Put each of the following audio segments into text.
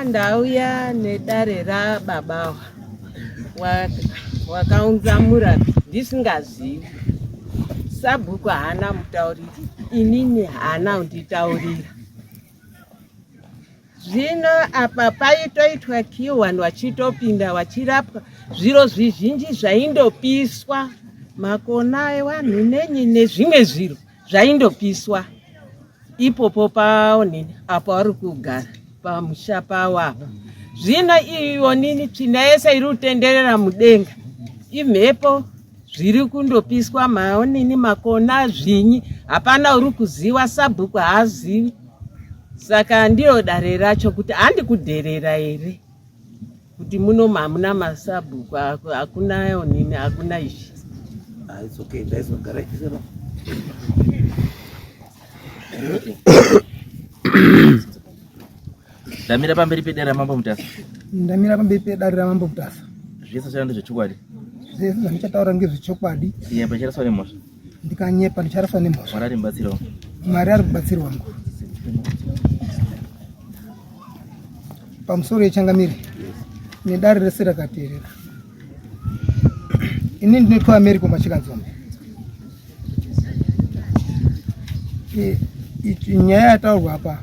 Ndauya nedare rababa wakaunza murapi ndisingazivi. Sabhuku haana mutauriri, inini haana unditaurira. Zvino apa paitoitwa kiu, vanhu vachitopinda vachirapwa, zviro zvizhinji zvaindopiswa, makona evanhu nenyi nezvimwe zviro zvaindopiswa ipopo paonini apa vari kugara pamusha pawavo. Zvino iyo nini tsvina yese iri kutenderera mudenga, imhepo zviri kundopiswa, maonini makona zvinyi, hapana uri kuziva, sabhuku haazivi. Saka ndiyo dare racho kuti handi kudherera here kuti muno hamuna masabhuku, hakuna onini, hakuna izvi. It's okay, that's not correct. Ndamira pamberi pedare ramambo Mutasa. Ndamira pamberi pedare ramambo Mutasa. Zvese zvando zvechokwadi. Zvese zvandichataura ngezvechokwadi. Nyepa icharaswa nemhosva. Ndikanyepa ndicharaswa nemhosva. Mwari ari mubatsiri wangu. Mwari ari mubatsiri wangu. Pamusoro yechangamire nedare rese rakateerera. Ini ndinoitwa America machikanzombe. Nyaya yataurwa apa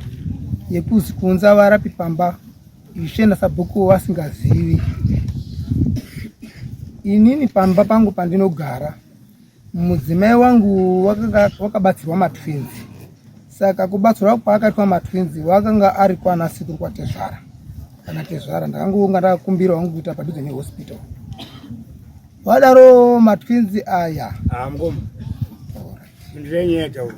yekuzi kunza varapi pamba ishenda sabhuku vasingazivi. Inini pamba pangu pandinogara mudzimai wangu wakabatsirwa matwinzi. Saka kubatsirwa kwaakaitwa matwinzi wakanga ari kwana Sikuru kwaTezvara. Kana Tezvara ndakangounga ndakakumbira wangu kuita padhuze nehospital. Wadaro matwinzi aya amgomo ndirenyeta uko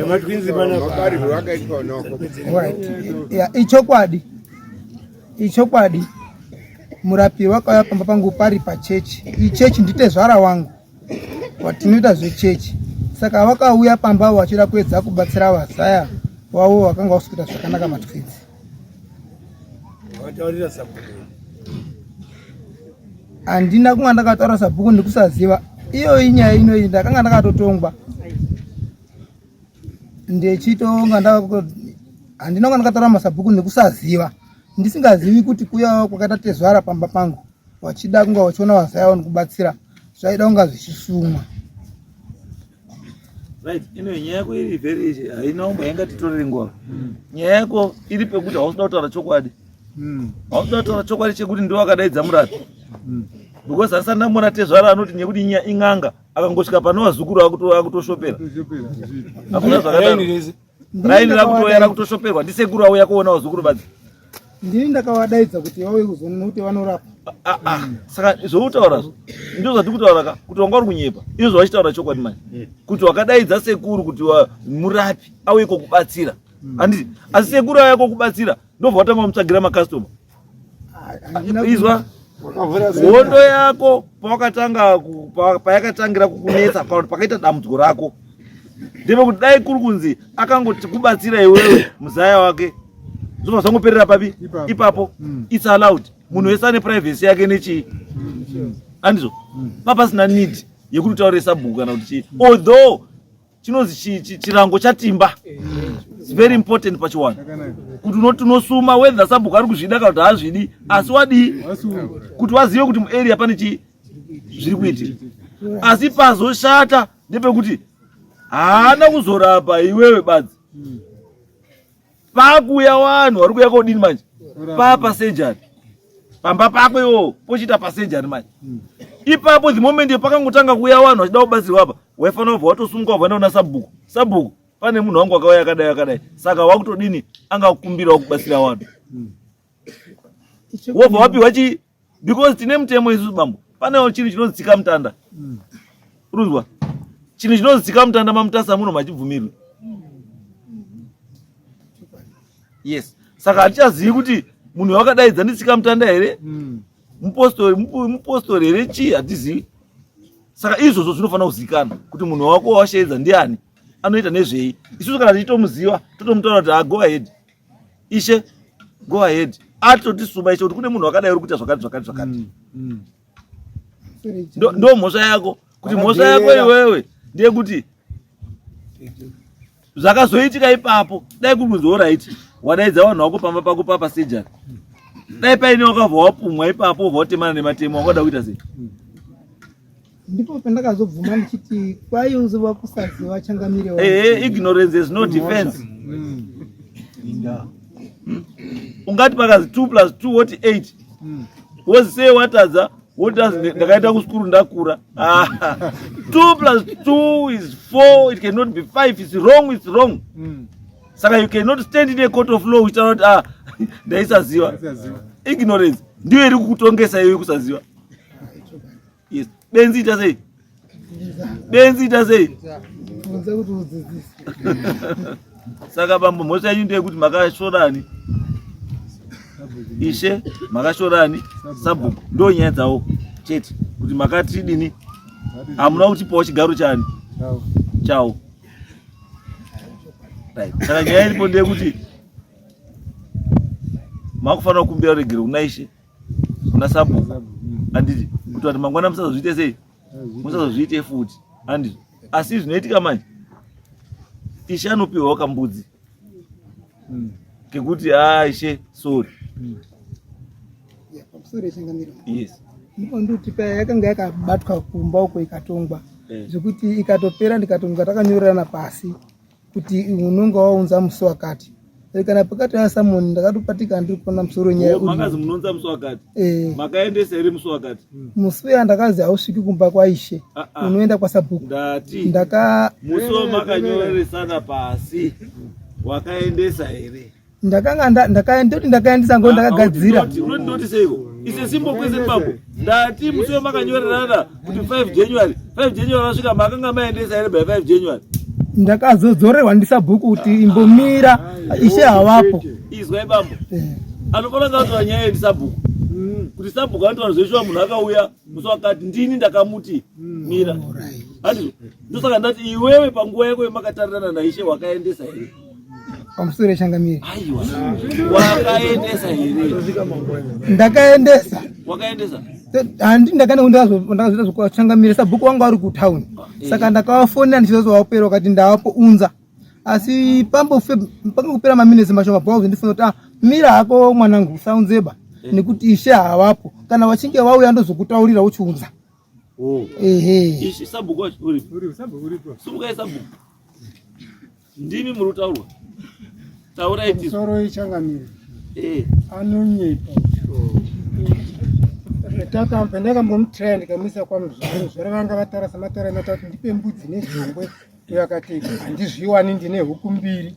matwinzi bana bakari wakaitwa noko. Ichokwadi murapi wakauya pamba pangu pari pachechi. Ichechi ndiTezvara wangu watinoita zvechechi. Saka wakauya pamba wachida kuedza kubatsira vazaya wavo wakanga usikuita zvakanaka matwinzi. Wataurira sabhuku. Andina kunga ndakataura sabhuku ndikusaziva. Iyo inyaya inoyi ndakanga ndakatotongwa. Ndechitonga handinonga ndakataura masabhuku ndikusaziva. Ndisingazivi kuti kuya kwakaita Tezvara pamba pangu wachida kunga wachiona vazaya nekubatsira zvaida kunga zvichisumwa. Right, nyaya yako iri very haina umbainga titorere nguva. Nyaya yako iri pekuti hausida kutaura chokwadi. Hausida kutaura chokwadi chekuti ndiwo akadaidza murapi. Because asana ndamona Tezvara anoti nyekuti ing'anga akangosvika pano vazukuru akutoshopera. Hakuna zvakadaro. Raini rakutoya rakutoshoperwa ndisekuru auya kuona vazukuru badzi. Ndini ndakavadaidza kuti vauye kuzoona kuti vanorapa. Saka zvoutaura ndizvo zvatikutaura kuti wanga uri kunyepa. Izvo wachitaura chokwadi manje. Kuti wakadaidza sekuru kuti murapi auye kokubatsira. Handiti asi sekuru auya kokubatsira ndobva watanga kumutsvagira makastoma. Izwa hondo yako payakatangira kukunetsa pakaita dambudziko rako ndepekuti dai kuri kunzi akangoti kubatsira iwewe muzaya wake zvobva zvangoperera papi ipapo. It's allowed. Munhu wese ane privacy yake nechii handizvo papasina need yekuti utaure sabhuku kana kuti chii. Although chinonzi chirango chatimba. It's very important pachiwana kuti unoti unosuma whether sabhuku ari kuzvida kana kuti haazvidi, asi wadii kuti wazive kuti muarea pane chii zviri kuitika. Asi pazoshata ndepekuti haana kuzorapa iwewe badzi. Pakuya vanhu vari kuya kodini manje papasejari pamba pako iwo pochita pasejari manje. Ipapo the moment pakangotanga kuya vanhu vachida kubatsirwa apa waifanira kubva watosumuka wabva ndaona sabhuku pane munhu wangu akauya akadai. Saka wakutodini angakumbirawo kubatsira vanhu. Wobva wapiwa chii because tine mutemo isusu bambo. Panewo chinhu chinonzi tsika mutanda. Urunzwa chinhu chinonzi tsika mutanda maMutasa muno machibvumirwe. Yes. Saka hatichazivi kuti munhu wakadaidza nditsika mutanda here, mupostori here, chii hatizivi. Saka izvozvo zvinofanira kuzivikanwa kuti munhu wako washaidza ndiani, anoita nezvei. Isusu kana tichitomuziva totomutaura kuti go ahead ishe, go ahead. Atotisuma ishe kuti kune munhu wakadai uri kuita zvakati. Ndo mhosva yako kuti mhosva yako iwewe ndeye kuti zvakazoitika ipapo dai kurunzi alright wadaidza vanhu vako pamba pako papa sejari dai paine wakabva wapumwa ipapo wabva watemana nematemo wangada kuita sei? Ndipo pandakazobvuma ndichiti kwaiuziva kusaziva changamire ignorance is no defense. Ungati pakazi 2+2 woti 8 wozisei watadza wotazi ndakaita kuskuru ndakura 2+2 is 4, it cannot be 5, it's wrong. Saka you cannot stand in a court of law which are not ndaisaziva. Ignorance ndiyo iri kukutongesa iwe kusaziva. Yes, benzi ita sei saka bambo mhosva yenyu ndeyekuti makashorani ishe makashorani sabhuku ndo nyaya dzawo chete kuti makati dini hamuna kutipawo chigaro chani chawo. Saka nyaya iripo ndeyekuti makufanira kukumbira regero kuna ishe kuna sabhuku handiti kuti vati mangwana musazozviite sei musazozviite futi handiti asi zvinoitika manje ishe anopiwawo kambudzi kekuti ishe sorry. Yes. Ndipo nduti paya yakanga yakabatwa kumba uko ikatongwa zvekuti ikatopera ndikatonga takanyorerana pasi kuti unonga waunza musi wakati kana pakati yasamoni ndakatopatika ndiri kuona musoro nyaya makazi munonza musi wakati makaendesa iri musi wakati musi uya ndakazi hausviki kumba kwaishe unoenda kwasabhuku ndati musi wamakanyoreresana pasi wakaendesa here ndakaendesa ngo ndakagadzira unondoti seiko ise simbo kwese bambo ndati musi wamakanyorerana kuti 5 January wasvika makanga maendesa here by 5 January ndakazodzorerwa ndisabhuku kuti imbomira ishe havapo izwai bambo anofanira kutaura nyaya yendisabhuku kuti sabhuku anotaura zveshuwa munhu akauya musi wakati ndini ndakamuti mira handizvo ndosaka ndati iwewe panguva yako yemakatarirana naishe wakaendesa here pamusoro changamire aiwa wakaendesa here ndakaendesa wakaendesa handi ndakanozoita zvokachangamire sabhuku wangu ari kutauni saka ndakawafonera ndichizozovapera wakati ndavapounza asi pangopera maminitsi mashoma bhauzi ndifuna kuti mira hako mwanangu usaunzeba nekuti ishe havapo kana vachinge vauya ndozokutaurira uchiunza. Ishe sabhuku wacho uripo sumukai sabhuku ndimi muri kutaurwa taurai tisoro ichangamire anonyepa ndakambomutraya ndikamisa kwamuzvaro zvaro vanga vatara samatara matatu ndipe mbudzi nezvongwe yakati handizviwani ndine huku mbiri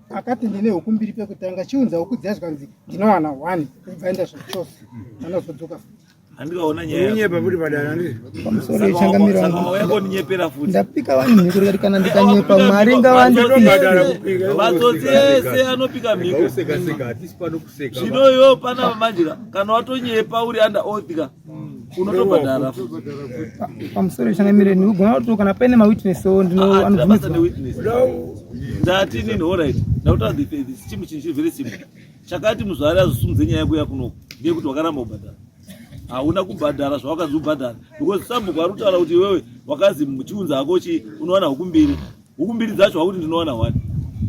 akati ndine huku mbiri pekutanga chiunza huku dziya zvikanzi ndinowana 1 kubvaenda zvachose anozodzoka handikaona nyaya kuti padara pamusoro ichangamira yako ninyepera futi ndapika vanhu mhiko rikati kana ndikanyepa mwari ngavandipise matsotsi ese anopika mhiko zvinoyo pana manjira kana watonyepa uri under oath unotobhadhara pamusoro ichangamira ndinogona kuti kana paine mawitnessiwo ndinoanobvisa ndati nini alright ndautaura chimu chinhu chiri very simple chakati muzvari azosumudze nyaya yako yakunoko ndeyekuti wakaramba kubhadhara hauna kubhadhara zvawakazi ubhadhara because sabhuku ari kutaura kuti iwewe wakazi muchiunza hako unowana huku mbiri dzacho hakuti ndinowana 1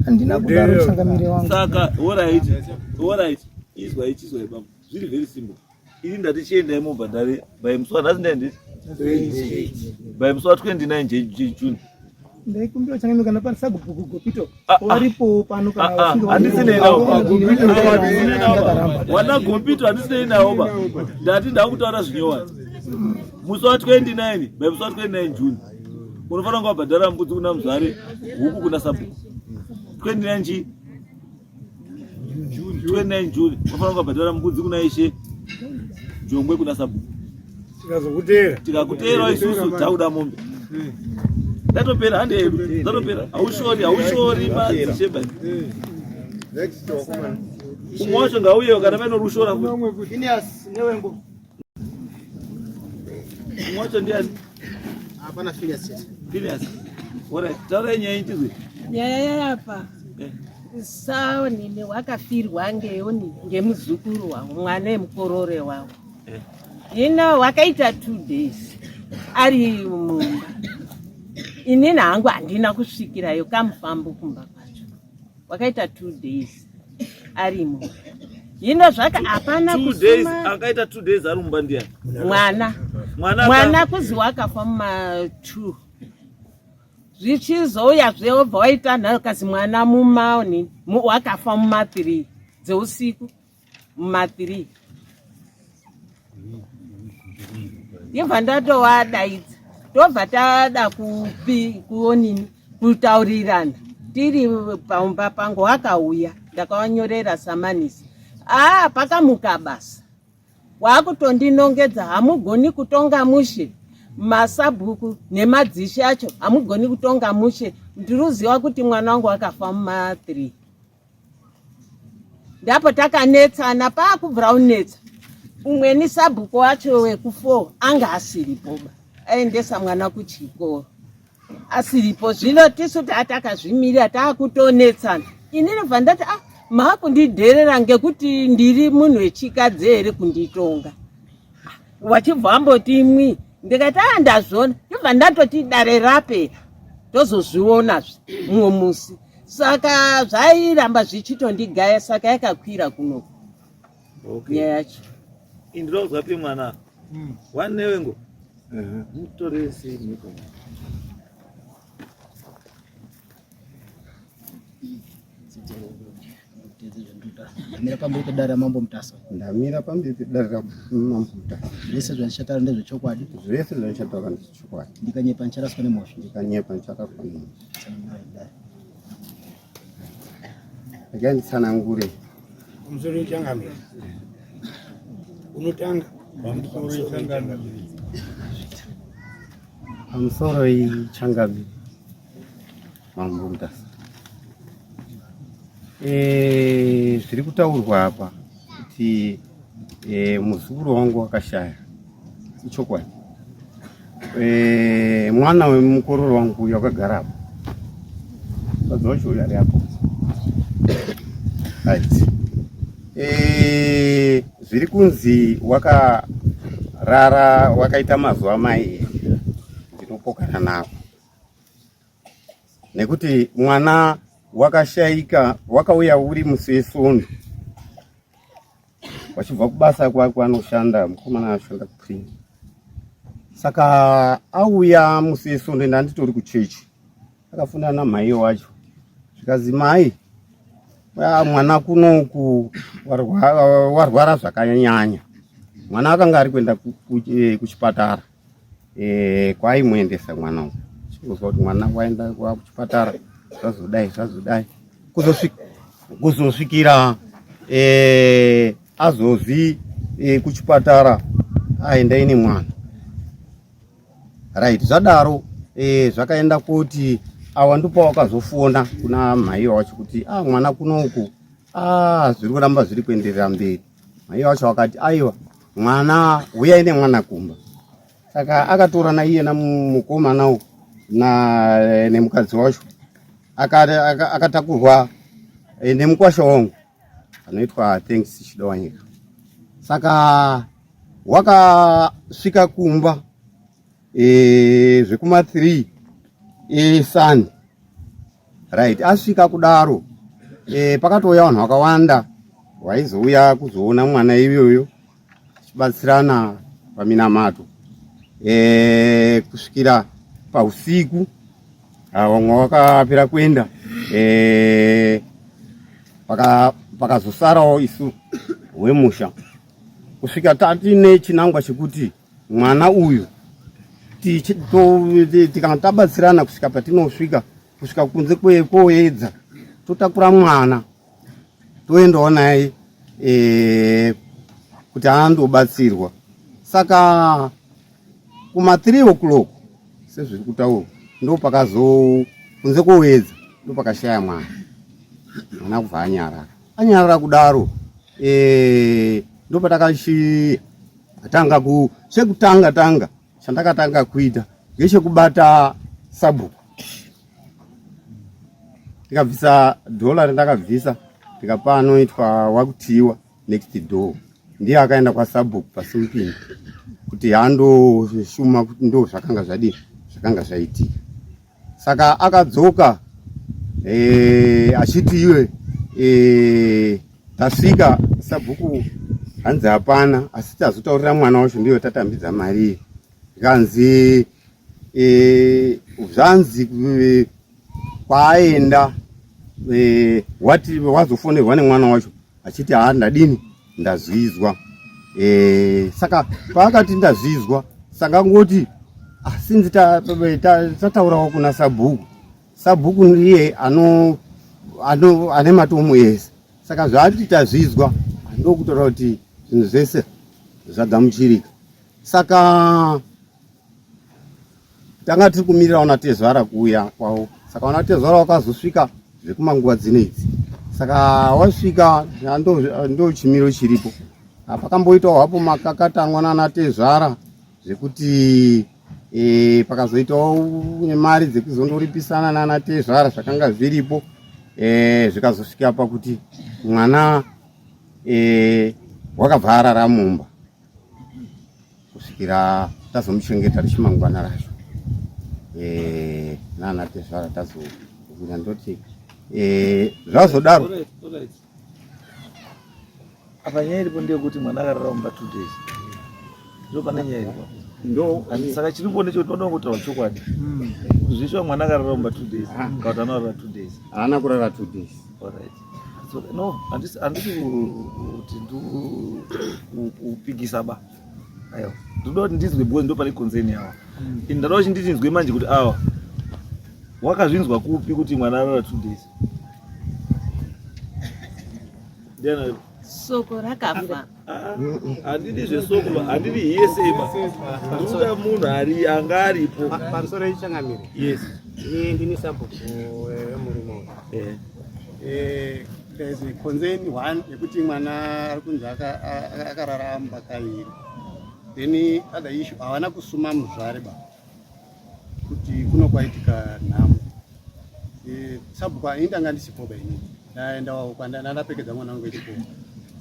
handina kudaro changamire wangu saka alright izwai bambo zviri very simple ini ndati chiendai mubhadhare by musi wanhasi ndaendeti by musi wa29 June ndaikumbira changamire kana pani sabhuku gopito waripo pano kana handisinei nawo wana gopito handisinei nawo ba ndati ndakutaura zvinyowani musi wa29 by musi wa29 June unofanira kunga wabhadhara mbudzi kuna muzvare huku kuna sabhuku 29 June unofanira kunga wabhadhara mbudzi kuna ishe jongwe kuna sabhuku tikakuteerawo isusu tauda mombe ndatopera hande yedu ndatopera haushori madzisheba umwe wacho ngauyewo kana paino rushora futi umwe wacho ndiani hapana Phineas alright taurai nyaya ichizwe nyaya yapa saonini wakafirwa ngeoni ngemuzukuru wavo mwana emukorore wavo hino wakaita 2 days ari mumba inini hangu handina kusvikirayo kamufambo kumba kwacho wakaita 2 days arimo. Hino zvaka hapana 2 days akaita 2 days ari mumba ndiani? Mwana kuzi wakafa muma2 zvichizouya zvebva waita nharo kazi mwana mumaoni wakafa muma3 dzeusiku muma3 ndibva ndatowadaidza tobva tada kuonini kutaurirana tiri paumba pangu wakauya ndakawanyorera samanisi pakamuka basa wakutondinongedza hamugoni kutonga mushe masabhuku nemadzishe acho hamugoni kutonga mushe ndiruziva kuti mwana wangu wakafa muma3 ndapo takanetsana paakubvira unetsa umweni sabhuku wacho weku4 anga asiripo aendesa mwana kuchikoro asiripo zvino tisu tatakazvimirira taakutonetsana inini bva ndati makundidherera ngekuti ndiri munhu wechikadzi here kunditonga wachibva wamboti imwi ndikati ndazvona ndibva ndatoti dare rapera tozozvionazve mumwe musi saka zvairamba zvichitondigaya saka yakakwira kunoku nyaya yacho indinozwa pi mwana wanewengo mutorese ndamira pamberi pedare mambo mutasa ndamira pamberi pedare mambo mutasa zvese zvandichataura ndezvechokwadi zvese zvandichataura ndezvechokwadi ndikanyepa ndicharaswa nemhosva ndikanyepa ndicharaswa nemhosva akanditsanangure pamusoro wechangamire unotanga pamusoro wechangamire mambo mutasa zviri kutaurwa apa kuti muzukuru wangu wakashaya ichokwadi. Mwana wemukororo wangu yakagara apo mukadzi wacho uyu ari apo right. Zviri kunzi wakarara wakaita mazuva mai ndinopokana nako nekuti mwana wakashayika wakauya uri musi wesondo wachibva kubasa kwake anoshanda mukomana anoshanda kuprinda saka auya musi wesondo ndanditori kuchechi akafunda namai wacho zvikazi mai mwana kunoku warwara zvakanyanya mwana akanga ari kuenda kuchipatara kwaaimuendesa mwana uyu chingozwa kuti mwana waenda kuchipatara zvazodai kuzosvikira azozvi kuchipatara aendai nemwana right. Zvadaro zvakaenda kuti awa ndipo wakazofona kuna mai wacho kuti mwana kunoku zviri kuramba zviri kuenderera mberi. Mai wacho akati aiwa mwana uyai nemwana kumba. Saka akatora naiye namukomana nemukadzi wacho akatakurwa nemukwasha wangu anoitwa Thanks Chidowanyika. Saka wakasvika kumba zvekuma3 Sunday right. Asvika kudaro pakatouya vanhu vakawanda vaizouya kuzoona mwana iyoyo chibatsirana paminamato kusvikira pausiku vamwe vakapera kuenda pakazosarawo isu wemusha kusvika tatine chinangwa chekuti mwana uyu tikanga tabatsirana kusvika patinosvika kusvika kunze kwoedza totakura mwana toendawo naye kuti andobatsirwa. Saka kuma3 o'clock sezviri kutaurwa ndo kunze kwoedza ndo pakashaya mwana kubva anyarara kudaro ndo patakatanga chekutanga chandakatanga kuita ngechekubata sabhuku ndikabvisa dhola randakabvisa ndikapa anoitwa wakutiwa next door ndiye akaenda kwasabhuku pasimpini kuti hando shuma ndo zvakanga zvaitika Saka akadzoka achiti iwe tasvika sabhuku hanzi hapana, asi tazotaurira mwana wacho ndiyo tatambidza mari. Zvanzi zvanzi kwaenda wati wazofonerwa nemwana wacho achiti ndadini ndazvizwa. Saka paakati ndazvizwa, saka ngoti sinzi tataurawo kuna sabhuku. Sabhuku ndiye ane matomo ese. Saka zvati tazvizwa ndokutora kuti zvinhu zvese zvagamuchirika. Saka tanga tiri kumirira ona Tezvara kuuya kwawo. Saka ona Tezvara wakazosvika zvekumanguva dzinedzi. Saka wasvika ndo chimiro chiripo. Pakamboitawo hapo makakatanwa nana Tezvara zvekuti pakazoitawo nemari dzekuzondoripisana nana Tezvara zvakanga zviripo. Zvikazosvika pakuti mwana wakabva arara mumba kusvikira tazomuchengeta richimangwana racho. Nana Tezvara tazokunya ndoti zvazodaro. Apa nyaya iripo ndeyekuti mwana akarara mumba 2 days. Ndo pane nyaya iripo. Ndo saka chiripo necho tinoda kutaura chokwadi. Zvisho mwana akarara mumba 2 days. Kana anorara 2 days. Haana kurara 2 days. Alright. So no, andisi kuti upigisa ba. Ayo. Ndoda kuti ndizwe bwe ndo pane concern yawo. Ndinoda kuti ndinzwe manje kuti awa wakazvinzwa kupi kuti mwana arara 2 days. Ndiana soko rakafa. Handidi zvesoko, handidi yese ba. Ndoda munhu ari anga aripo. Pamusoro ichangamire. Yes. Ndini sabhuku murimo. There's a concern one yekuti mwana ari kunzi akararamba kairi. Then other issue hawana kusuma muzvare ba kuti kunokwaitika nhamo. Sabhuku indanga ndisipo ba ini ndaendawo kwanda ndapfekedza mwana wangu echipo.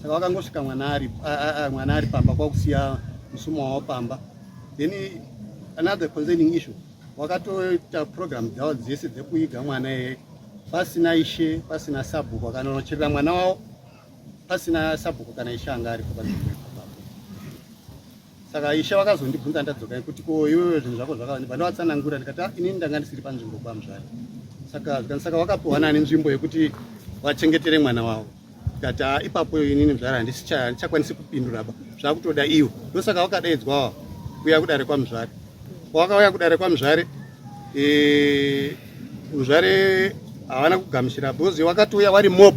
Saka wakangosvika mwana ari pamba kwakusiya musuma wawo pamba. Then another concerning issue wakatoita program dzawo dzese dzekuiga mwana pasina ishe pasina sabhuku akanonocherera mwana wawo pasina sabhuku kana ishe anga aripo pazvimbo. Saka ishe wakazondibvunza ndadzoka kuti ko iwewe zvinhu zvako zvakawanda pandawatsanangura ndikati inini ndanga ndisiri panzvimbo pamuzvare. Saka wakapiwa nani nzvimbo yekuti wachengetere mwana wawo. Ndikati ipapo inini muzvare handichakwanisi kupindura ba zvakutoda iwe. Ndosaka wakadaidzwa kuya kudare kwamuzvare. Wakauya kudare kwamuzvare muzvare havana kugamuchira bhozi wakatouya wari mob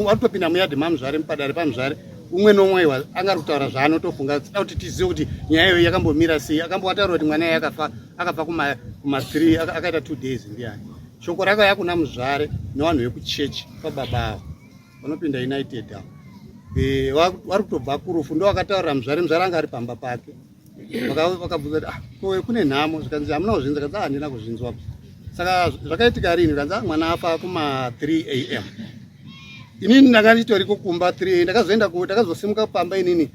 watopinda muyadhi mamuzvare padare pamuzvare. Umwe nomwe anga kutaura zvaanotofunga tsida kuti tizive kuti nyaya iyo yakambomira sei. Akambotaura kuti mwana akafa kuma3 akaita 2 days ndiyani. Shoko rakauya kuna muzvare nevanhu vekuchechi pababa avo vanopinda United avo. Vari kutobva kurufu ndo wakataurira muzvare anga ari pamba pake. Vakabvunza kuti kune nhamo zvikanzi hamuna kuzvinza. Kanzi handina kuzvinzwa. Saka zvakaitika rini? Kanzi mwana afa kuma 3 AM. Inini ndanga nditoriko kumba 3 ndakazosimuka pamba inini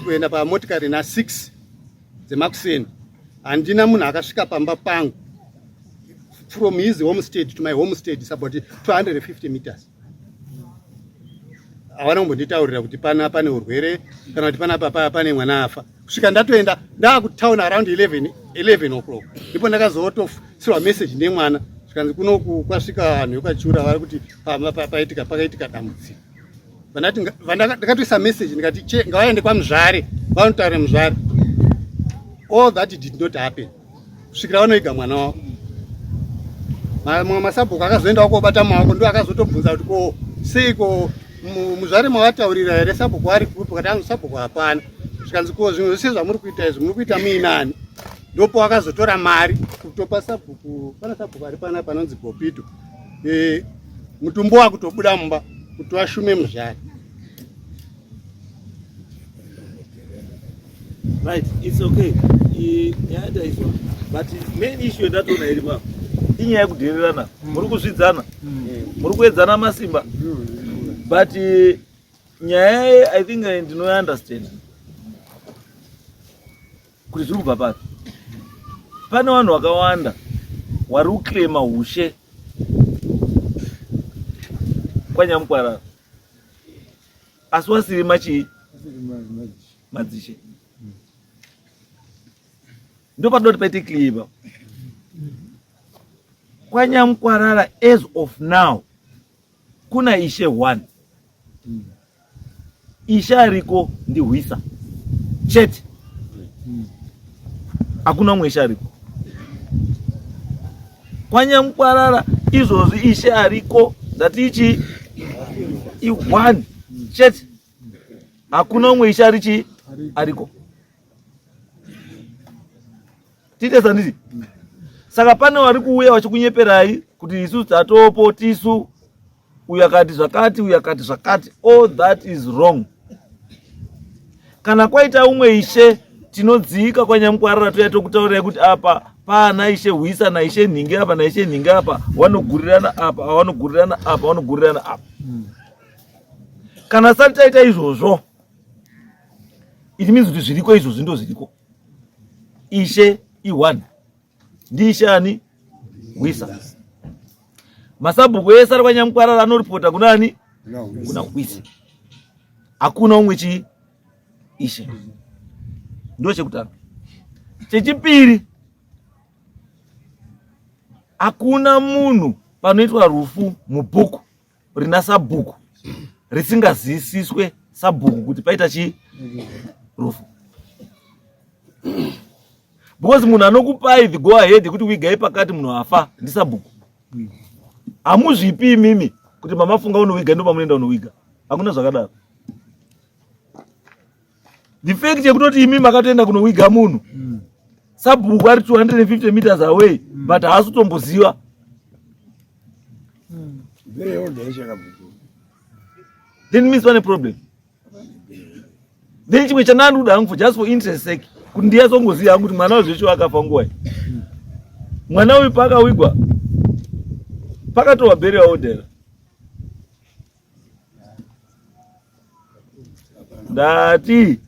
kuenda pamotikari na 6 dzemakuseni. Handina munhu akasvika pamba pangu from his homestead to my homestead is about 250 meters. Havana kumbonditaurira kuti pane urwere kana kuti panapa pane mwana afa. Kusvika ndatoenda ndakutown around 11 o'clock ndipo ndakazotosirwa message nemwana zvikanzi kunoku kwasvika vanhu vekwachiura vari kuti pakaitika dambudziko. Ndakatoisa message ndikati ngavaende kwamuzvare vanotaura muzvare. All that did not happen. Kusvikira vanoiga mwana wavo. Mamwe masabhuku akazoendawo kobata maoko ndo akazotobvunza kuti ko seiko muzvare mavataurira here sabhuku ari kupi? Kati sabhuku hapana. Zvikanzi ko zvimwe zvese zvamuri kuita izvi muri kuita muinani. Ndopo wakazotora mari kutopa sabhuku. Pana sabhuku ari pana panonzi Gopito. Mutumbo wakutobuda mumba kuti washume muzvare. Right, it's okay. Nyaya izvo. But main issue ndatoona iripo. Inyaya yekudhererana. Muri kuzvidzana. Muri kuedzana masimba. But nyaya I think ndino understand. Kuti zviri kubva pano. Pane vanhu vakawanda wari kuklema ushe kwaNyamukwarara asi wasiri madzishe ndo padoti paite kliva kwaNyamukwarara. As of now kuna ishe 1 ishe ariko ndihwisa chete, hakuna umwe ishe ariko kwaNyamukwarara. Izvozvi ishe ariko ndatichi i1 chete, hakuna umwe ishe ariko. Titesa nditi saka pane wari kuuya vachikunyeperai kuti isu tatopo tisu uyu akati zvakati uyu akati zvakati. All that is wrong. Kana kwaita umwe ishe tinodzika kwaNyamukwarara toya tokutaurirai kuti apa pana ishe hwisa naishe nhingi apa naishe nhingi apa, vanogurirana apa, vanogurirana apa, vanogurirana apa. Kana sati taita izvozvo, it means kuti zviriko izvozvi ndo zviriko. Ishe i1 ndiishe ani hwisa. Masabhuku ese ari kwaNyamukwarara anoripota kunani? Kuna hwisa. Hakuna umwe ishe. Ndo chekutanga. Chechipiri, hakuna munhu panoitwa rufu mubhuku rina sabhuku risingazisiswe sabhuku kuti paita rufu. Because munhu anokupai the go ahead kuti wigai pakati munhu afa ndisabhuku. Hamuzvipi imimi kuti mamafunga unowiga ndo pamunoenda unowiga. Hakuna zvakadaro. The fact yekutoti imi makatoenda kunowiga munhu sabhuku ari 250 meters away but haasi kutomboziva. Then means pane problem. Then chimwe chandandoda hangu just for interest sake kuti ndiyazongoziva hangu kuti mwana wezvecho akafa nguwai. Mwana uyu pakawigwa pakatowa burial order. Ndati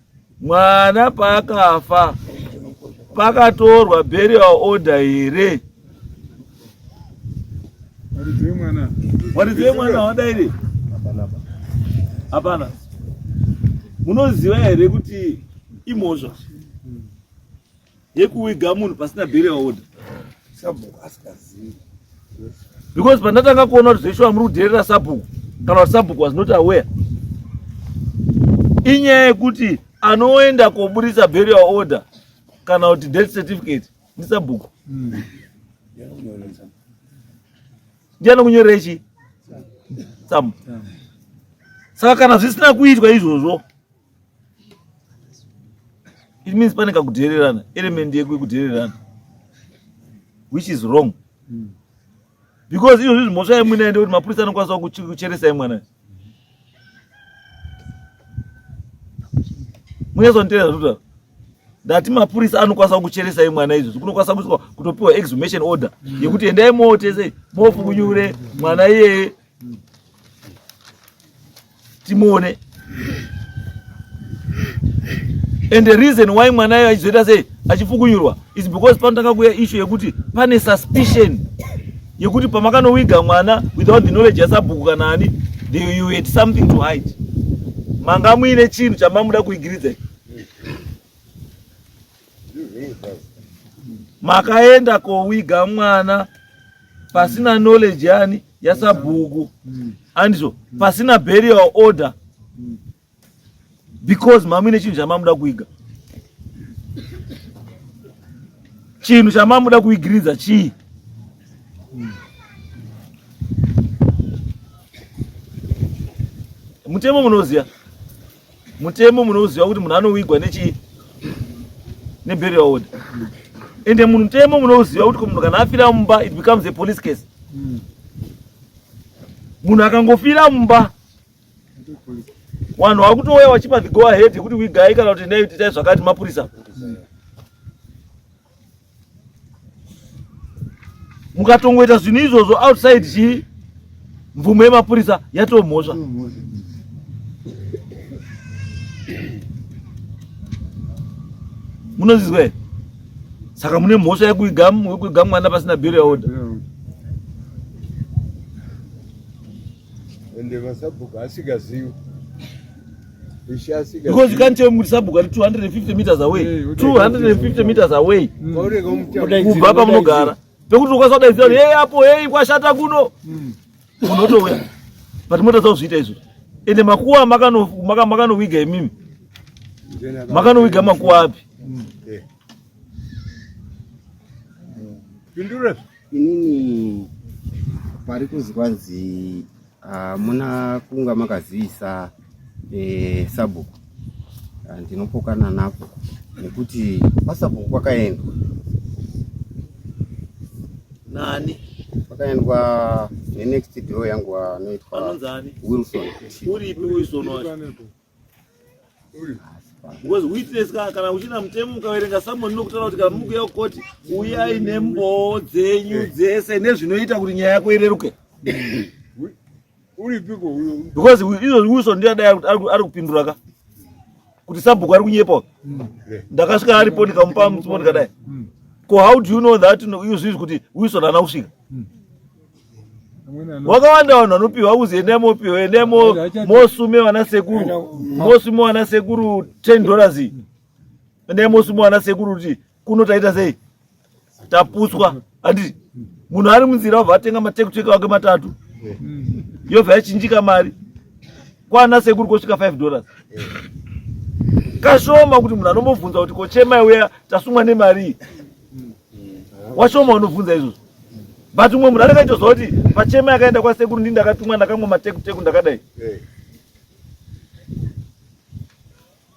mwana paakafa pakatorwa burial order here. Waridziwe mwana wadaire? Hapana. Munoziva here kuti imhosva yekuwiga munhu pasina burial order? Because pandatanga kuona kuti zveshuwa muri kudherera sabhuku kana kuti sabhuku was not aware, inyaya yekuti anoenda koburisa burial order kana kuti death certificate ni sabhuku. Ndiani kunyorera ichi? Samu. Saka kana zvisina kuitwa izvozvo, it means pane kakudhererana, element yekudhererana, which is wrong. Because izvozvi zvimhosva yemunaende kuti mapurisa anokwanisa kucheresai mwana. Munyazonditeerera zvakudaro. Ndati mapurisa anokwanisa kucheresai mwana izvozvi. Kunokwanisa kuiswa kutopiwa exhumation order yekuti endai mootese mofukunyure mwana iyeye timuone. And the reason why mwana iye achizoita sei achifukunyurwa is because panotanga kuuya issue yekuti pane suspicion yekuti pamakanowiga mwana without the knowledge yasabhuku kana ani, you had something to hide. Manga muine chinhu chamamuda kuigiridzai. Makaenda kowiga mwana pasina knowledge yani yasabhuku andizvo pasina burial order because mamuine chinhu chamamuda kuiga. Chinhu chamamuda kuigiridza chii? Mutemo munoziva? Mutemo munoziva kuti munhu anowigwa nechii? Neburial order. Ende mutemo munoziva kuti munhu kana afira mumba it becomes a police case. Munhu akangofira mumba vanhu vakutouya vachipa the go ahead kuti wigai kana kuti endai itai zvakati mapurisa. Mukatongoita zvinhu izvozvo outside chii? Mvumo yemapurisa yatomhosva. Munozizwa here? Saka mune mhosva yekuiga mwana pasina burial order. Ende masabhuku asikazivi. Because you can't tell me Sabhuku are 250 meters away. 250 meters away. Kubva pamunogara. Pekuti ukasadaizira kuti hey apo hey kwashata kuno. Unotouya. But mota zvauzviita izvo. Ende makuwa makanowiga imimi. Makanowiga makuwa api? Pindura. Inini pari kuzi kwanzi muna kunga makazivisa Sabhuku. Ndinopokana napo nekuti paSabhuku kwakaendwa. Nani? Kwakaendwa next draw yangu anoitwa Wilson. Uripi Wilson wacho? Because witness kana uchina mutemo ukaverenga Samuel nokutaura kuti kana mukuya koti uyai nembo dzenyu dzese nezvinoita kuti nyaya yako ireruke. Uripiko huyo? Because Wilson ndiye ari kupindura ka kuti Sabhuku ari kunyepa. Ndakasvika aripo ndikamupa mutsimo ndikadai. Ko how do you know that uzvizvi kuti Wilson ana kusvika? Wakawanda vanhu vanopiwa kuzi endemo mosume vana sekuru $10. Endemo mosume vana sekuru kuti kuno taita sei? Taputswa. Handiti munhu ari munzira wabva atenga matekuteka wake matatu. Yobva yachinjika mari. Kwana sekuru kosvika $5. Kashoma kuti munhu anombobvunza kuti kochema iwe tasumwa nemari. Washoma unobvunza izvozvo. But umwe munhu akaitoziva kuti pachema yakaenda kwasekuru ndini ndakatumwa ndakamwa matekuteku ndakadai.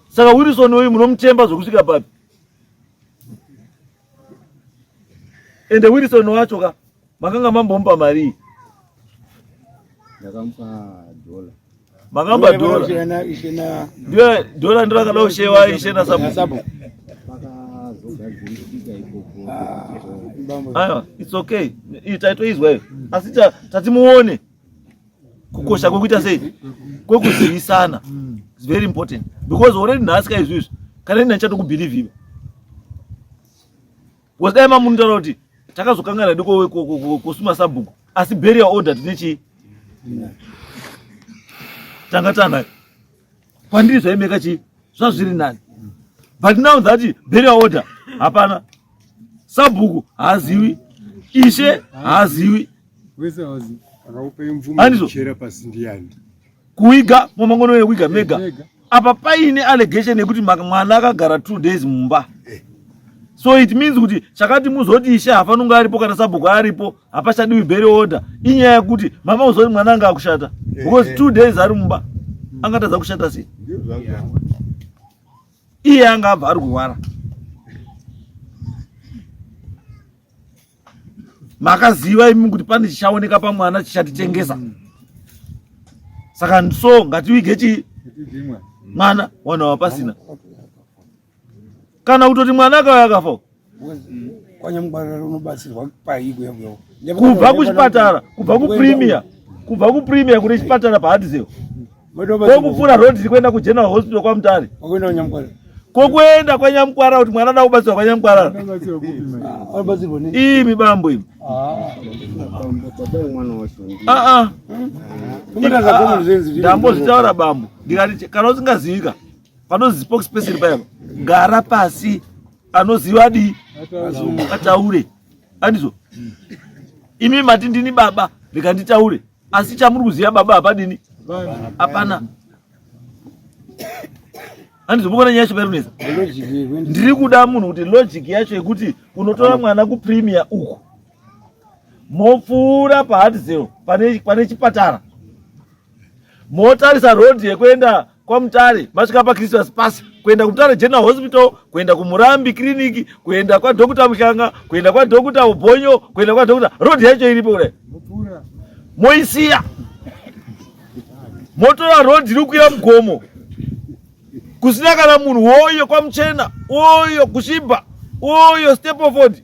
Saka Wilson uyu munomutemba zvokusvika papi? Ende Wilson wacho ka makanga mambomupa mari. Ndakamupa $1. Makamba $1. Ndiyo $1 ndiro akada kushewa ishena Sabhuku. Aiwa, it's okay. Itaitoizwa hiyo. Asi tatimuone kukosha kwekuita sei? Kwekuzivisana. It's very important. Because already nhasika izvizvi. Kana ndina chatokubelieve iwe. Was dai mamunhu taura kuti takazokangana diko kusuma Sabhuku. Asi burial order tinechi. Tanga. Pandiri zvaimeka chi? Zvazviri nani. But now that burial order hapana. Sabhuku haazivi, Ishe haazivi. Wese hazi akaupa mvumo kuchera pasi ndiani. Kuiga mumangono wekuiga mega. Apa paine allegation yekuti mwana akagara 2 days mumba. So it means kuti chakati muzoti Ishe hafanunga aripo kana Sabhuku aripo hapachadiwi burial order. Inyaya yekuti mama uzoti mwana anga akushata. Because 2 days ari mumba. Angatadza kushata sei? Iye anga abva ari kurwara. Makaziva imi kuti pane chichaoneka pamwana chichatitengesa. Saka so ngatiwige mwana wana wapasina. Kana kutoti mwana akauya akafa. Kwanyamugwarara unobatsirwa paigwe yabwo. Kubva kuchipatara, kubva kuPremier kune chipatara paHadzisel. Kokupfura road kuenda kuGeneral Hospital kwaMutare. Kwenda kunyamugwarara. Kokuenda kwaNyamugwarara kuti mwana ada kubatsirwa kwaNyamugwarara. Abatsirwa nini? Imi bambo imi. Baba mwana wacho. Ndambozvitaura bambo. Ndikati kana usingazivika panozi spokesperson paya. Gara pasi anoziva di ataure. Andizvo. Imi mati ndini baba ndikanditaure. Asi chamuri kuziva baba hapadini? Hapana. Andizvo mukona nyaya chiperonesa. Ndiri kuda munhu kuti logic yacho yekuti unotora mwana kuPremier uku. Mopfuura paHadzisel pane chipatara. Motarisa road yekuenda kwaMutare masvika paChristmas Pass kuenda kuMutare General Hospital, kuenda kuMurambi Clinic, kuenda kwaDr. Mushanga, kuenda kwaDr. Bhonyo, kuenda kwaDr. Road yacho iripo kudai. Moisiya. Motora road iri kukwira mugomo. Kusina kana munhu woyo kwaMuchena, woyo kuShibha, woyo Stapleton,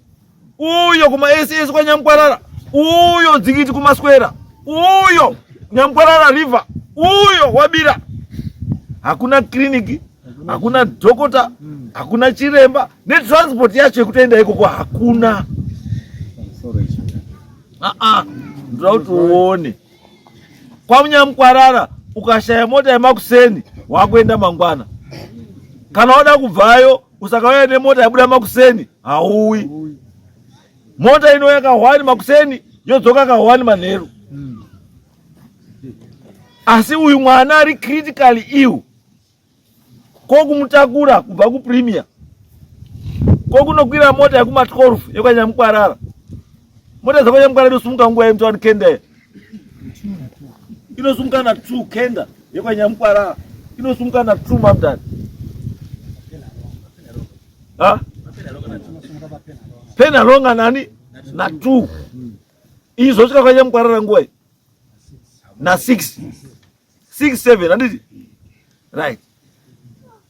woyo kumaSS kwaNyamugwarara, woyo dzikiti kuMaswera, woyo Nyamugwarara River, woyo wabira. Hakuna kliniki, hakuna dhokota, hakuna chiremba, netransport yacho yekutoenda ikoko hakuna. Ndoda kuti uone kwa Munyamkwarara ukashaya mota yemakuseni wakuenda mangwana, kana wada kubvayo usakauya nemota yabuda makuseni hauwi. Mota inouya kahwani makuseni yodzoka kahwani manheru. Asi uyu mwana ari critically ill, kokumutakura kubva kuPremier, kokunokwira mota yakuma 12 yekwanyamukwarara. Mota dzakwanyamukwarara inosumuka nguva yemutawani kenda, inosumuka na 2 kenda yekwanyamukwarara, inosumuka na 2 mamdani. Pena longa nani na 2 izosvika kwanyamukwarara nguva na 6 7 handiti right.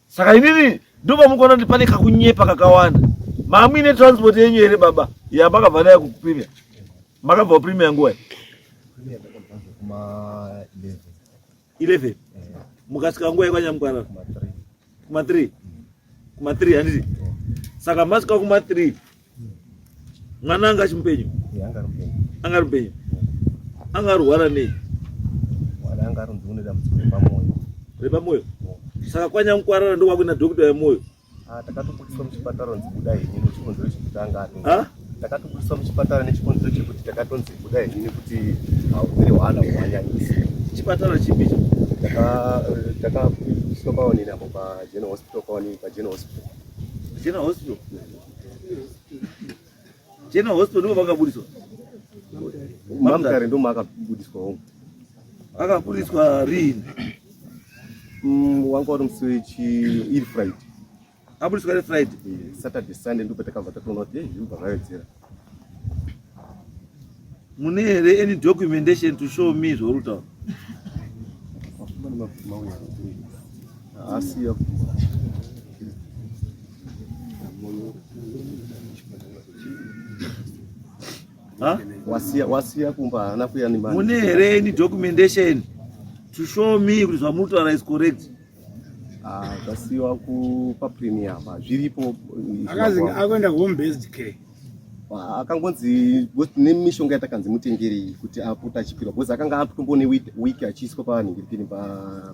Saka inini ndopa mukaona kuti pane kakunyepa kakawanda. Mamwine transport yenyu here baba yamakabva nayo kuPremier? Makabva kuPremier nguva 11 mukasvika nguva yekwanyamukwarara kuma 3 handiti. Saka masvika kuma 3 mwana anga chimupenyu, anga rupenyu, anga rwara nei? Repamoyo. Saka kwanyamukwarara ndo kwakuenda dhokita yemoyo. Takatobudiswa muchipatara nzibuda yenyu nechikonzero chekutanga. Takatobudiswa muchipatara nechikonzero chekuti takatonzi buda yenyu nekuti urwere hwaana hwanyanyisa. Chipatara chipi? Takabudiswa paonini apo paGeneral Hospital, paonini paGeneral Hospital. General Hospital. General Hospital ndo vakabudiswa. Mamdare ndo makabudiswa. Akabudiswa rini? Wanga uri musi iri Friday. Abudiswa iri Friday. Saturday Sunday ndo patakabva tatoona kuti zvibva zvawedzera. Mune here any documentation to show me zvorutaura? Asiya. Wasiya kumba hana kuya ni mani. Mune here any documentation to show me kuti zvamutaura is correct? Zvasiwa paPremier apa zviripo. Akazi akwenda home based care. Akangonzi nemishonga yatakanzi mutengerei kuti apota achipirwa because akanga atombone wiki achiswa paningirikini pa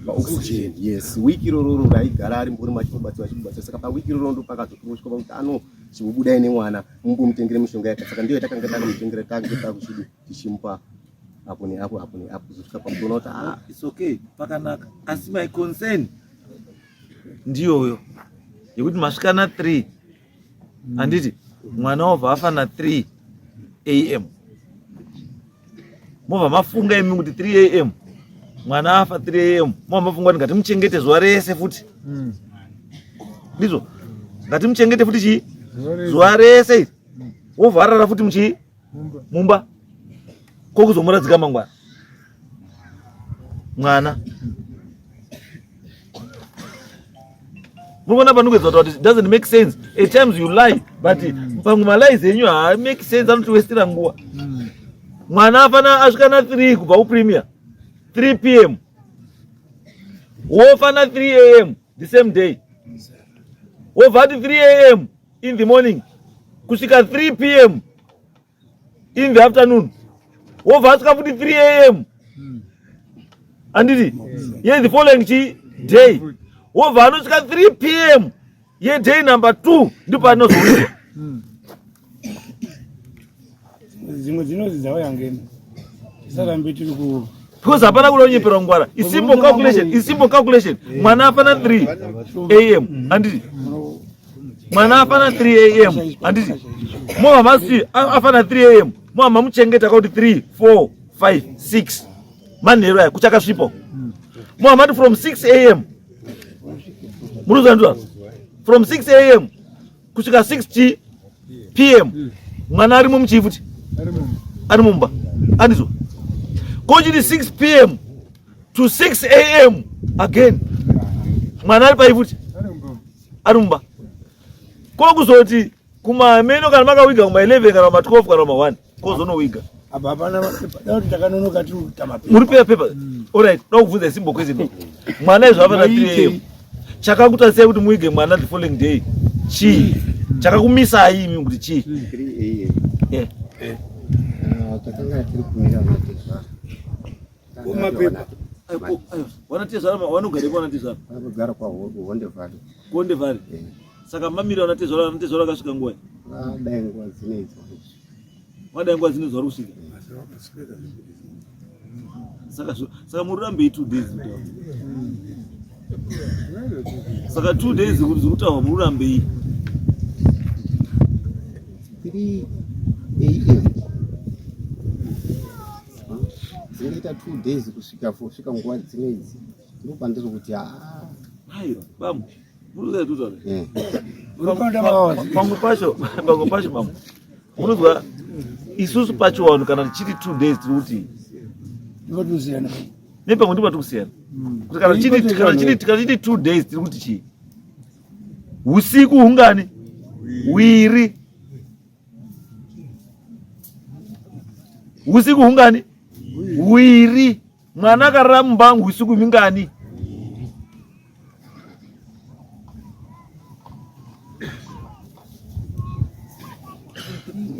oxygen. Yes, wiki rororo raigara ari mburi machibatswa saka pa wiki rororo ndo pakazotosvika pakuti chibuda ine mwana mumbomutengere mishonga yake. Saka ndiyo yatakanga takamutengera tangeta kuchidu tichimupa apo neapo kuzosvika pamutoona kuti it's okay, pakanaka. Asi my concern ndiyoyo yekuti masvika na 3 handiti mwana wobva afa na 3 AM. Mobva mafunga imi kuti 3 AM mwana afa 3 AM. Mobva mafunga kuti ngatimuchengete zuva rese futi. Ndizvo ngatimuchengete futi chii zuva rese. Wovharara futi muchii mumba kokuzomuradzika mangwana mwana. Mukona panogwedza kuti it doesn't make sense. At times you lie, but pamwe malies enyu make sense, anotiwestira nguva. Mwana afana asvika na 3 kubva kuPremier 3 PM. Wofana 3 AM the same day. Wovati 3 AM in the morning kusvika 3 PM in the afternoon. Wovasvika futi 3 AM handiti ye the following day. Wobva anosvika 3 PM ye day number 2 ndipo anozoita. Zimwe dzinozi dzauya ngeni. Sarambi tiri ku because hapana kulonyeperwa ngwara. Is simple calculation. Mwana afana 3 AM handiti. Mwana afana 3 AM handiti. Mwa masi afana 3 AM. Mwa mamuchengeta kuti 3 4 5 6 manhero aya kuchakasvipa. Mwa mati from 6 AM muruzandwa from 6 AM kusvika 6 PM mwana ari mumuchii futi ari mumba andizvo. Kochiti 6 PM to 6 AM again mwana ari pai futi ari mumba. Kokuzoti kumameno kana makawiga kuma 11 kana kuma 12 kana kuma 1 kozonowiga apa hapana kuti takanonoka tiri kutama muri pepa. Alright, ndakubvunza simple question. Mwana izvo afana 3 AM chakakutasai kuti muige mwana the following day chi chakakumisai imi kuti chi takanga tiri kumira vanatezvara Umapepa. Vanatezvara vanogarepo vanatezvara vanogara kwaHondevhari. kuHondevhari. Saka mamira vanatezvara vakasvika nguwai? Vadai nguva dzinedzi. Vadai nguva dzinedzi vari kusvika. Saka muri rambei 2 days kutaura. Saka 2 days kuti kutaura muri rambei 3 AM. Dzinoita 2 days kusvika nguva dzinedzi. Ndopandiri kuti aiwa bambo muri kutaura. Pamwe pacho bambo. Munozwa isusu pacho vanhu kana tichiti 2 days tiri kuti ndotosiyana. Nepamwe ndipo tikusiyana. Kuti kana tichiti 2 days tiri kuti chii? Usiku hungani? Wiri. Usiku hungani? Wiri. Mwana akarara mumbangu usiku mingani?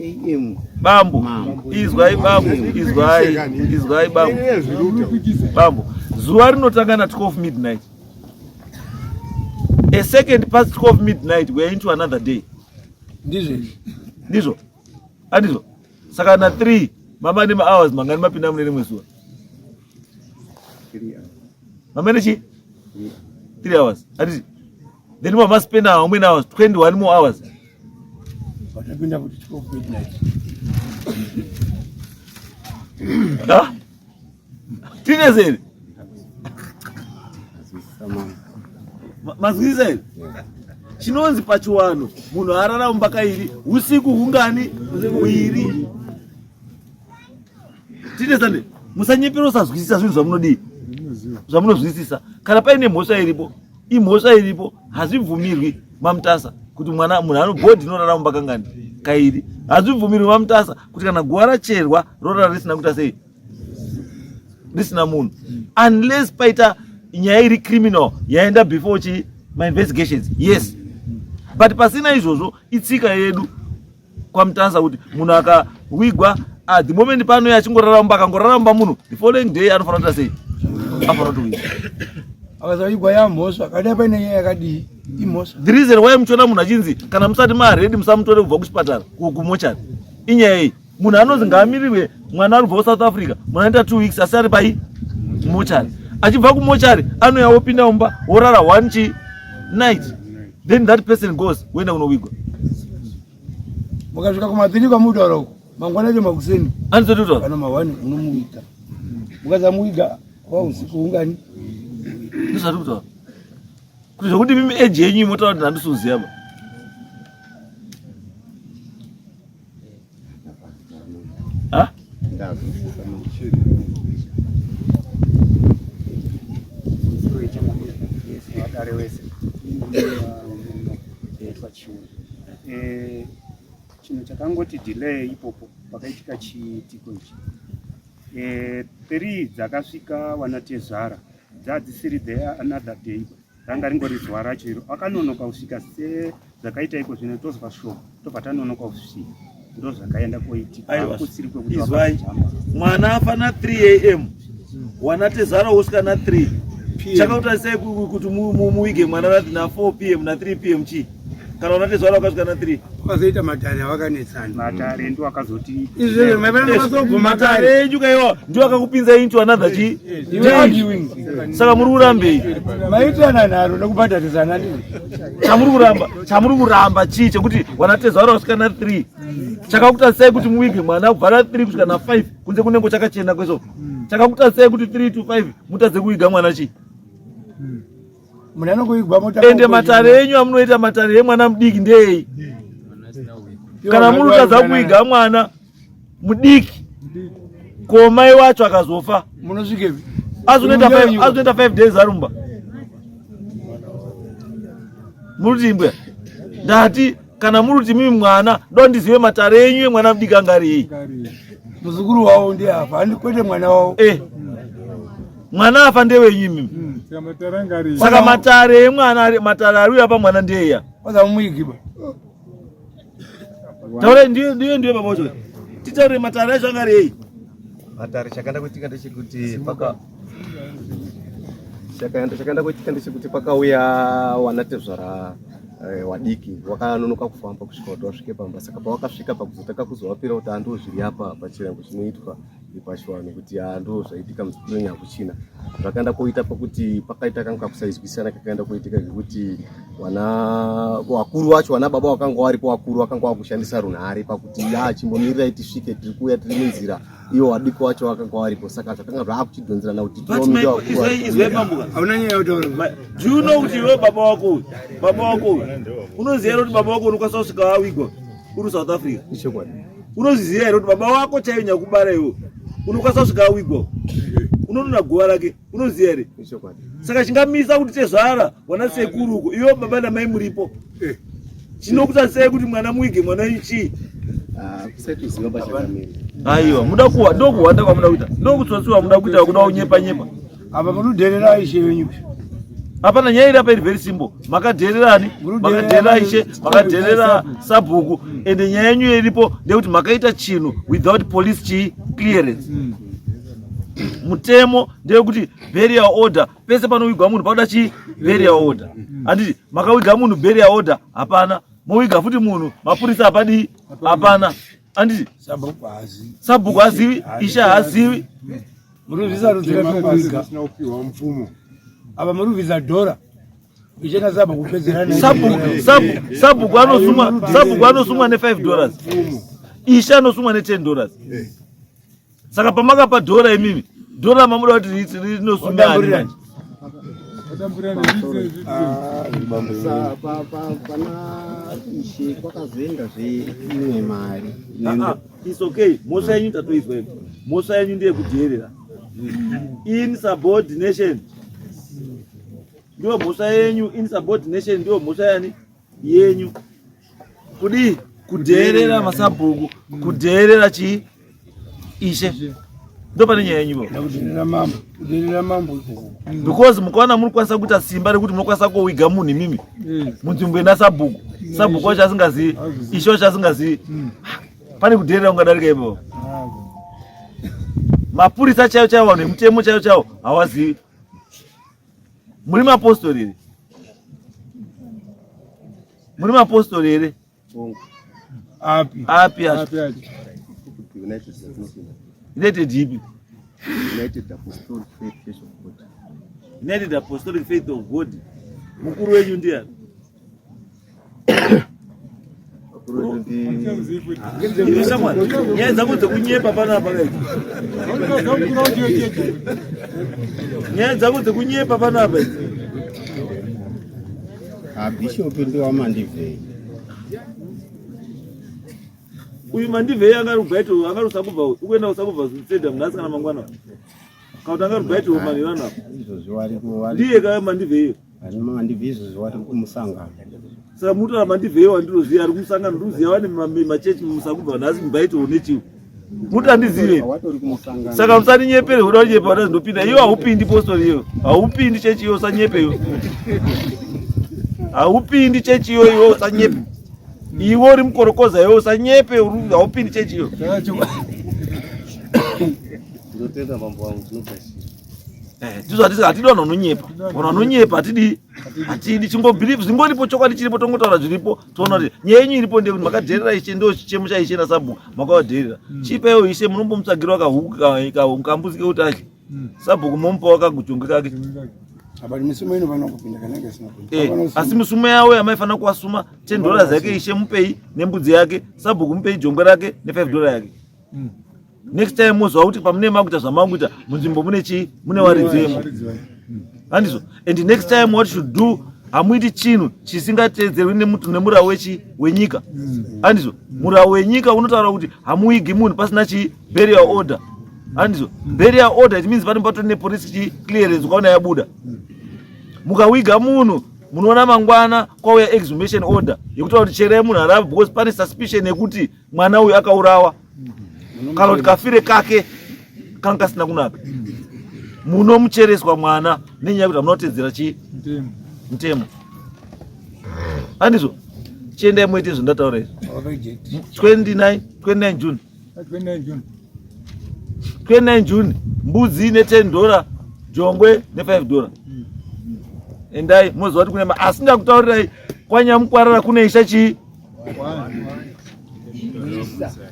AM. Bambo, izwai bambo. Bambo, zuva rinotanga na 12 midnight. A second past 12 midnight we are into another day. Ndizvo. Andizvo. Saka na 3 mama ni hours mangani mapinda mune rimwe zuva. 3 hours. Mama ni 3 hours. Andizvo. Then mama spend how many hours? 21 more hours. Watapinda kuti 12 midnight. Tinezeri. Mazwisisa. Chinonzi pachiwano munhu arara mpaka iri usiku hungani wiri. Tinezane musanyepero sazwisisa zvinhu zvamunodi. Zvamunozwisisa. Kana paine mhosva iripo, imhosva iripo hazvibvumirwi mamutasa kuti mwana munhu anobhodhi norara mpaka ngani kairi. Hazvibvumirwi mamutasa kuti kana guva racherwa rorara risina kuita sei? Risina munhu. Unless paita nyaya iri criminal yaenda before my investigations. Yes. But pasina izvozvo itsika yedu kwamutasa kuti munhu akawigwa the moment pano yachingoraramba akangoraramba munhu the following day anofanira kuita sei? Afanira kuwigwa. Akasaigwa yamhosva kadai paine nyaya yakadii imhosva. The reason why muchiona munhu achinzi kana musati maredi musamutore kubva kuchipatara kumochari inyaya iyi. Munhu anonzi ngaamirirwe mwana ari kubva kuSouth Africa munhu anoita 2 weeks asi ari pai mochari. Achibva kumochari anouya opinda mumba orara 1 night. Then that person goes kuenda kunowigwa. Mukasvika kuma3 kwamutaura uko mangwana makuseni Anizoti kutaura kana ma1 unomuita. Mukasamuiga usiku hungani. ndizvati kutaura kuti zvokuti mimi eji yenyu imotaura kuti handisiuziva ba. Chinhu chakangoti delay ipopo pakaitika chiitiko ichi. 3 dzakasvika vanatezvara dzadzisiri there another day. Ranga ringori zuva racho iro akanonoka kusvika sezvakaita iko zvino tozwa shoko tobva tanonoka kusvika ndo zvakaenda koitika kusiri kwekuti mwana afana 3 am wanatezvara wosvika na 3 chakauta sei kuti muwige mwana na 4 pm na 3 pm chi kana wanatezvara wakasvika na 3 wakazoita matare avakanetsana. matare ndo akazoti izvezvo matare enyu kaiwa ndio akakupinza into another chi. Saka muri kurambei maitana naro nekubhadharisana ndii chamuri kuramba chii chekuti wanatezvara wasvika na 3 chakakuta sei kuti muwige mwana kubva na 3 kusvika na 5 kunze kunengo chakachena kwezvo. Chakakuta sei kuti 3 to 5 mutadze kuwiga mwana chi. munhu anongoigwa ende matare enyu amunoita matare emwana mudiki ndei? Kana munotadza kuiga mwana mudiki ko mai wacho akazofa munosvikepi? azonoita 5 days arumba. Muruti imbwa ndati kana muruti mimi mwana ndo ndizive matare enyu emwana mudiki angari ei. Muzukuru wavo ndiye afa kwete mwana wavo. mwana afa ndewenyu mimi. Saka matare emwana matare ari apa mwana ndeya. Wazamumuigiba. Taure ndiye baba wacho. Titaure matare acho angari matare chakanda kuitika ndechekuti paka chakaenda kuitika ndechekuti pakauya wanatezvara wadiki wakanonoka kufamba kusvika kuti wasvike pamba. Saka pawakasvika pakuzotaka kuzovapira kuti ando zviri apa pachirango chinoitwa ipashwano kuti ando zvaitika munyanga kuchina zvakaenda koita pakuti pakaita kanga kusaizwisana kakaenda koitika ngekuti wakuru wacho wana baba wakanga waripo wakuru wakanga wakushandisa runhare pakuti chimbomirira tisvike tiri kuuya tiri munzira iwo wadiki wacho wakanga waripo. Saka zvakanga zvaakuchidhonzerana kuti tinomira wakuru hauna nyaya yekutaura. Do you know kuti iwe baba wako unoziva kuti baba wako unokwanisa kusvika wawigwa uri South Africa? Unoziva here kuti baba wako chaivo nyakubara iwo unokwanisa kusvika wawigwa unonona guva rake? Unoziva here? Saka chingamisa kuti tezvara wana sekuru uko iwe baba namai muripo chinokuta sei kuti mwana muige mwana ichi? Aiwa muda kuwa ndokuwanda kwamuda kuita ndokutsosiwa muda kuita kuda unyepa apa munodherera ishe wenyu. Hapana nyaya iri apa iri very simple. Makadhererani, makadherera ishe, makadherera sabhuku, ende nyaya yenyu iripo ndekuti makaita chinhu without police clearance. Mutemo ndekuti burial order pese panowigwa munhu pauda burial order. Anditi makawiga munhu burial order hapana, mowiga futi munhu mapurisa apadi hapana. Anditi sabhuku hazivi, ishe hazivi. Muruvisa rudzira kuwiga sinopiwa mfumo. Aba muruvisa dora. Ichena zaba kupedzerana. Sabhuku anosumwa $5. Ishe anosumwa $10. Saka pamakapa dora imimi, dora mamuda kuti rinosumani manje. Pana ishe kwakazoenda zveimwe mari. It's okay. Mosha yenyu tatoizwa ipo. Mosha yenyu ndiye kudherera. Insubordination. Ndio mosha yenyu, insubordination ndio mosha yani yenyu. Kudi kudherera masabhuku, kudherera ishe. Ndo pane nyaya yenyu. Kudherera mambo. Because mukaona muri kwanisa kuita simba rekuti munokwanisa kuwiga munhu mimi. Munzvimbo ina sabhuku. Sabhuku wacho asingazivi, ishe wacho asingazivi. Pane kudherera ungadarika ipo. Mapurisa chaiwo vanhu vemutemo chaiwo hawazivi. Muri mapostori here? Muri mapostori here? Api acho? United ipi? United Apostolic Faith of God. Mukuru wenyu ndiani? Nyaya dzako dzekunyepa panapa kaiti. Nyaya dzako dzekunyepa panapa. Bishop ndiwo Mandivhei. Uyu Mandivhei angarubvaito angarusakubva ukuenda kusakubva zvisedha munhasi kana mangwana. Kauta angarubvaito manirana. Ndiye kaya Mandivhei. Ani Mandivhei zvozwari kumusangano. Saka mutora Mandivhei wandinoziva ari kumusangano ndoziva vane machechi musakubva nhasi mbaito nechiwo. Mutandizive. Saka musaninyepere huda nyepa wada zindopinda. Iyo haupindi postori iyo. Haupindi chechi iyo sanyepe iyo. Haupindi chechi iyo usanyepe. Iwo uri mukorokoza iwo usanyepe haupindi chechi iyo. Ndotenda mambo wangu tinobashira. Ndizo hatidi vanhu vanonyepa. Vanhu vanonyepa hatidi chingobhilieve zingoripo chokwadi chiripo tongotaura zviripo toona kuti nyaya yenyu iripo ndekuti makadherera ishe ndo chichemo chaishe nasabhuku makawadherera. Chipaiwo ishe munombomutsvagira kambuzi kekuti adye. Sabhuku momupa wakaguchonge kake. Asi misumo yawo yamaifanira kuwasuma $10 yake ishe mupei nembudzi yake, sabhuku mupei jongwe rake $5 yake. Next time mozwa kuti pamune makuita zvamakuita munzvimbo mune waridzemo. Handizvo. And next time what you should do, hamuiti chinhu chisingateedzerwi nemurau wenyika. Handizvo. Murau wenyika unotaura kuti hamuigi munhu pasina burial order. Handizvo. Burial order it means panenge patori nepolice clearance ukaona yabuda. Mukawiga munhu munoona mangwana kwauya exhumation order yekutaura kuti cherai munhu harapwa because pane suspicion yekuti mwana uyu akaurawa. Kana kuti kafire kake kana kasina kunaka. munomuchereswa mwana nenyaya yekuti hamunotedzera chi mutemo. Handizvo chiendai muite izvo ndataura izvo 29 June 29 June mbudzi ne$10, jongwe ne$5. Endai moziva kuti kune asi ndakutaurirai kwanyamukwarara kuneisha chii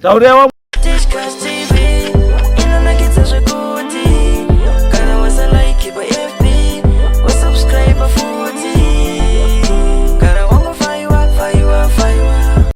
taurirai